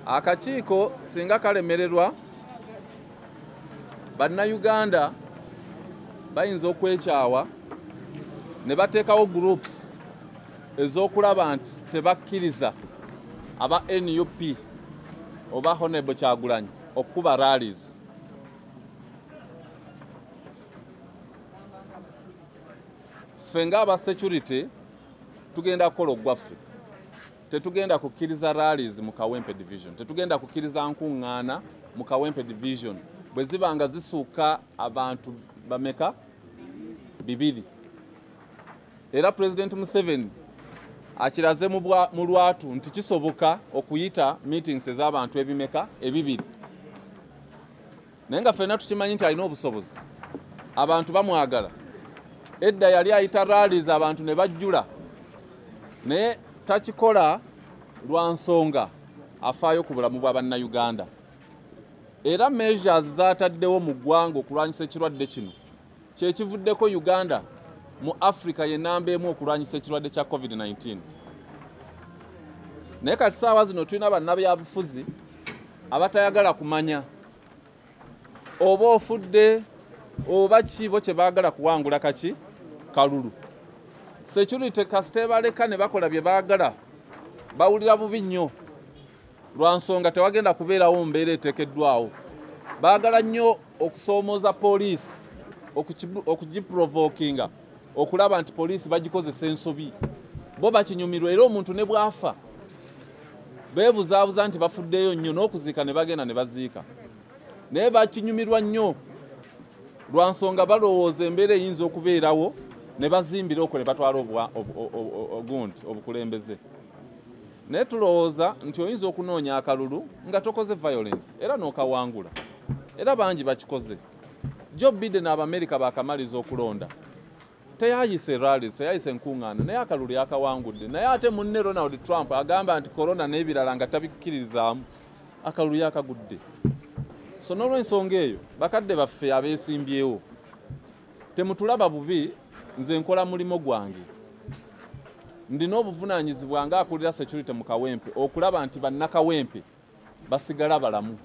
Akakiiko singa kalemererwa bannayuganda bayinza okwekyawa ne bateekawo groups ez'okulaba nti tebakkiriza aba NUP oba Honorable Kyagulanyi okuba rallies. Ffe ng'aba security tugenda kukola ogwaffe. Tetugenda kukkiriza rallies mu Kawempe division. Tetugenda kukkiriza nkuŋŋaana mu Kawempe division. Bwe ziba nga zisuuka abantu bameka bibiri. Era President Museveni akiraze mu lwatu nti kisoboka okuyita meetings ez'abantu ebimeka ebibiri. Naye nga ffenna tukimanyi nti alina obusobozi. Abantu bamwagala. Edda yali ayita rallies abantu ne bajjula. Naye takikola lwa nsonga afaayo ku bulamu bwa bannayuganda. Era measures zaataddewo mu ggwanga okulwanyisa ekirwadde kino kyekivuddeko Uganda mu Africa ye namba emu okulwanyisa ekirwadde kya COVID-19. Naye kati ssaawa zino tulina bannabyabufuzi abatayagala kumanya oba ofudde oba kibo kye baagala kuwangula kaki kalulu. Security kasite baleka ne bakola bye baagala bawulira bubi nnyo lwa nsonga tewagenda kubeerawo mbeera eteekeddwawo. Baagala nnyo okusoomooza poliisi okugiprovokinga okulaba nti poliisi bagikozesa ensobi. Bo bakinyumirwa era omuntu ne bw'afa beebuzaabuza nti bafuddeyo nnyo n'okuziika ne bagenda ne baziika. Naye bakinyumirwa nnyo lwa nsonga balowooza embeera eyinza okubeerawo ne bazimbira okwo ne batwala obukulembeze. Naye tulowooza nti oyinza okunoonya akalulu nga tokoze violence era n'okawangula. Era bangi bakikoze. Joe Biden Abamerika baakamaliza okulonda. Teyayise rallies, teyayise nkuŋŋaana, naye akalulu yakawangudde. Naye ate munne Ronald Trump agamba nti corona n'ebirala nga tabikkiririzaamu. Akalulu yakagudde. So n'olw'ensonga eyo bakadde baffe abeesimbyewo temutulaba bubi, nze nkola mulimo gwange. Ndina obuvunaanyizibwa ng'akulira security mu Kawempe okulaba nti bannakawempe basigala balamu.